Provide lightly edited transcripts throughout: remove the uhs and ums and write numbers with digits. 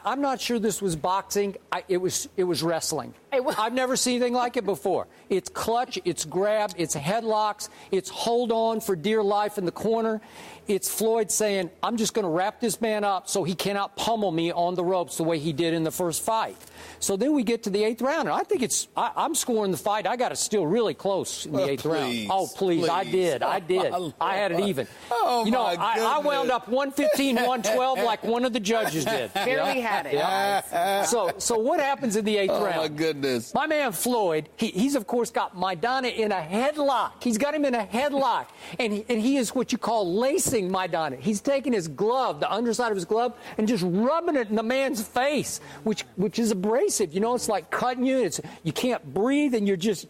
I'm not sure this was boxing. It was wrestling. I've never seen anything like it before. It's clutch, it's grab, it's headlocks, it's hold on for dear life in the corner. It's Floyd saying, I'm just going to wrap this man up so he cannot pummel me on the ropes the way he did in the first fight. So then we get to the 8th round, and I think I'm scoring the fight. I got it still really close in the 8th round. Oh, please. I did. I had it even. Oh, you know, my I wound up 115, 112 like one of the judges did. Barely had it. Yeah. So what happens in the 8th round? Oh, my goodness. My man Floyd, he's of course got Maidana in a headlock. He's got him in a headlock, and he is what you call lacing Maidana. He's taking his glove, the underside of his glove, and just rubbing it in the man's face, which is abrasive. You know, it's like cutting you. You can't breathe, and you're just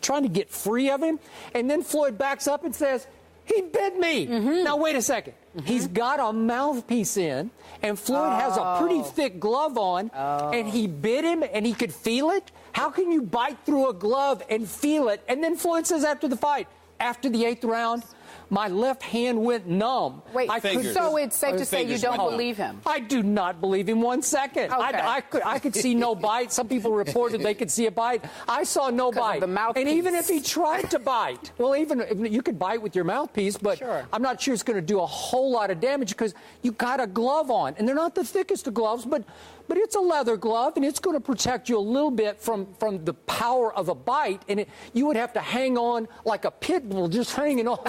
trying to get free of him. And then Floyd backs up and says, he bit me. Now, wait a second. He's got a mouthpiece in, and Floyd has a pretty thick glove on, and he bit him, and he could feel it. How can you bite through a glove and feel it? And then Floyd says after the fight, after the 8th round, my left hand went numb. Wait, so it's safe to say you don't believe him? I do not believe him 1 second. Okay. I could see no bite. Some people reported they could see a bite. I saw no bite. The mouthpiece. And even if he tried to bite, well, even if you could bite with your mouthpiece, but I'm not sure it's going to do a whole lot of damage because you got a glove on. And they're not the thickest of gloves, but it's a leather glove, and it's going to protect you a little bit from the power of a bite. And you would have to hang on like a pit bull, just hanging on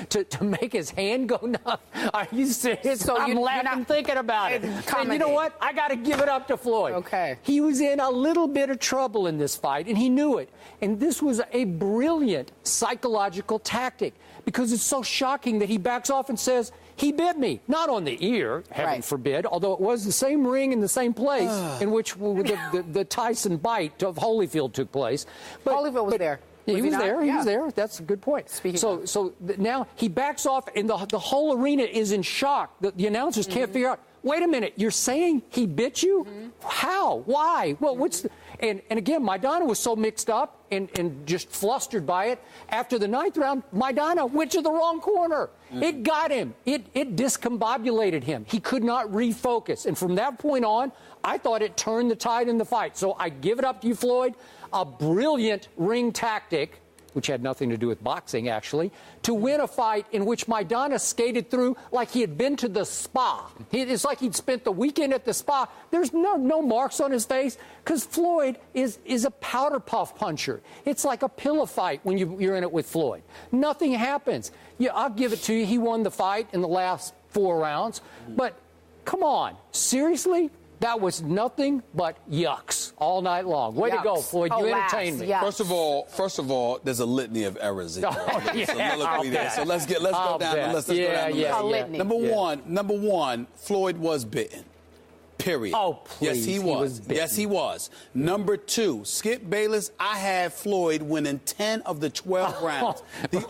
to make his hand go numb. Are you serious? So I'm laughing thinking about it. And you know what? I got to give it up to Floyd. Okay. He was in a little bit of trouble in this fight, and he knew it. And this was a brilliant psychological tactic because it's so shocking that he backs off and says, he bit me. Not on the ear, heaven forbid, although it was the same ring in the same place in which the Tyson bite of Holyfield took place. But Holyfield was there. He was there. He was there. That's a good point. So now he backs off, and the whole arena is in shock. The announcers can't figure out, wait a minute, you're saying he bit you? How? Why? Well, and again, Maidana was so mixed up and just flustered by it. After the 9th round, Maidana went to the wrong corner. It got him. It discombobulated him. He could not refocus. And from that point on, I thought it turned the tide in the fight. So I give it up to you, Floyd. A brilliant ring tactic, which had nothing to do with boxing, actually, to win a fight in which Maidana skated through like he had been to the spa. It's like he'd spent the weekend at the spa. There's no marks on his face because Floyd is a powder puff puncher. It's like a pillow fight when you're in it with Floyd. Nothing happens. Yeah, I'll give it to you. He won the fight in the last 4 rounds. But come on, seriously? That was nothing but yucks all night long. Way to go, Floyd. You entertained me. First of all, there's a litany of errors in there. So let's go down the list. Number one, Floyd was bitten. Period. Oh, please. Yes, he was. Yes, he was. Number 2, Skip Bayless, I had Floyd winning 10 of the 12 rounds. The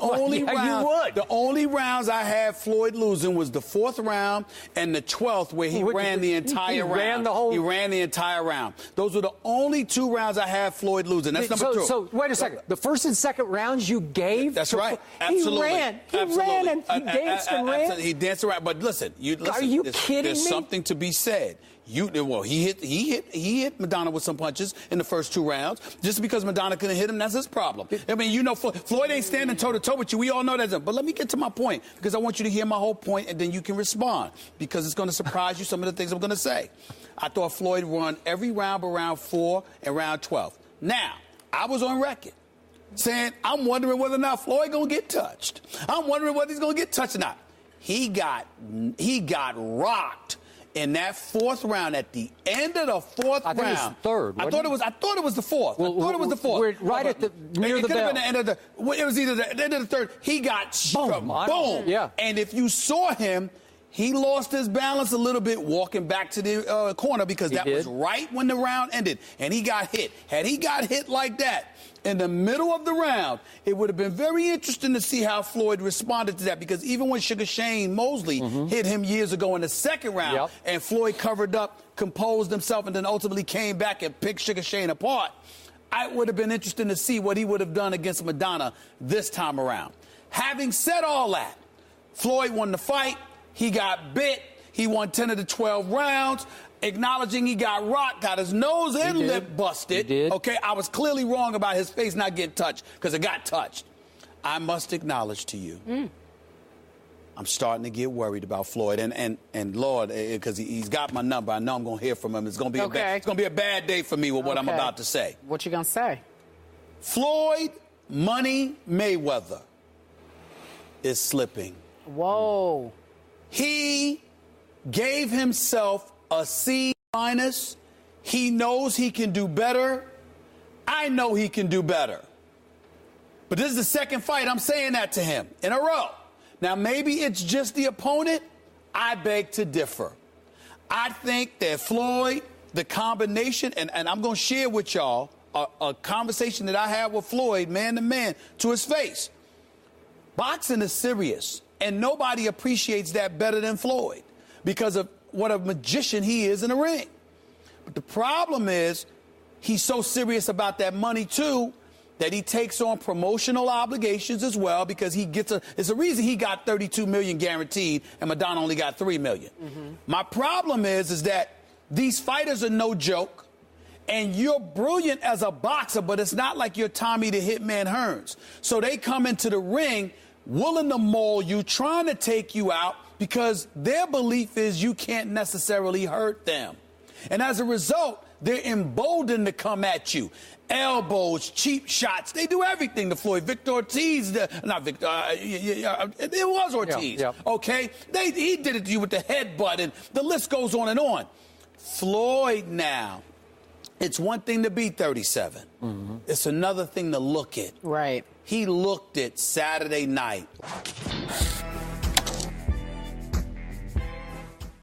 only rounds I had Floyd losing was the 4th round and the 12th, where he ran the entire round. He ran the entire round. Those were the only 2 rods I had Floyd losing. That's number 2. So wait a second. The 1st and 2nd rounds you gave? That's right. Absolutely. He ran and he danced and ran. He danced around. But listen, are you kidding me? There's something to be said. He hit Maidana with some punches in the first 2 rounds. Just because Maidana couldn't hit him, that's his problem. I mean, you know, Floyd ain't standing toe-to-toe with you. We all know that. But let me get to my point, because I want you to hear my whole point, and then you can respond, because it's going to surprise you, some of the things I'm going to say. I thought Floyd won every round but round 4 and round 12. Now, I was on record saying, I'm wondering whether or not Floyd going to get touched. I'm wondering whether he's going to get touched or not. He got rocked in that 4th round, at the end of the 4th round. I think it was 3rd. I thought it was the 4th. Well, I thought it was the 4th. We're right at the near the bell. It could have been the end of it was either the end of the 3rd. He got boom. Yeah. And if you saw him, he lost his balance a little bit walking back to the corner, because that was right when the round ended, and he got hit. Had he got hit like that in the middle of the round, it would have been very interesting to see how Floyd responded to that, because even when Sugar Shane Mosley hit him years ago in the 2nd round, and Floyd covered up, composed himself, and then ultimately came back and picked Sugar Shane apart, it would have been interesting to see what he would have done against Maidana this time around. Having said all that, Floyd won the fight. He got bit. He won 10 of the 12 rounds, acknowledging he got rocked, got his nose and lip busted. He did. Okay, I was clearly wrong about his face not getting touched because it got touched. I must acknowledge to you, I'm starting to get worried about Floyd. And Lord, because he's got my number, I know I'm going to hear from him. It's going to be a bad day for me with what I'm about to say. What you going to say? Floyd Money Mayweather is slipping. Whoa. He gave himself a C-. He knows he can do better. I know he can do better. But this is the second fight I'm saying that to him in a row. Now, maybe it's just the opponent. I beg to differ. I think that Floyd, the combination, and I'm going to share with y'all a conversation that I had with Floyd, man to man, to his face. Boxing is serious, and nobody appreciates that better than Floyd because of what a magician he is in the ring. But the problem is he's so serious about that money, too, that he takes on promotional obligations as well because he gets it's a reason he got $32 million guaranteed and Maidana only got $3 million. My problem is that these fighters are no joke, and you're brilliant as a boxer, but it's not like you're Tommy the Hitman Hearns. So they come into the ring willing to maul you, trying to take you out because their belief is you can't necessarily hurt them. And as a result, they're emboldened to come at you. Elbows, cheap shots. They do everything to Floyd. Victor Ortiz, not Victor, it was Ortiz, okay? He did it to you with the headbutt, and the list goes on and on. Floyd now, it's one thing to be 37. It's another thing to look at. Right. He looked at Saturday night.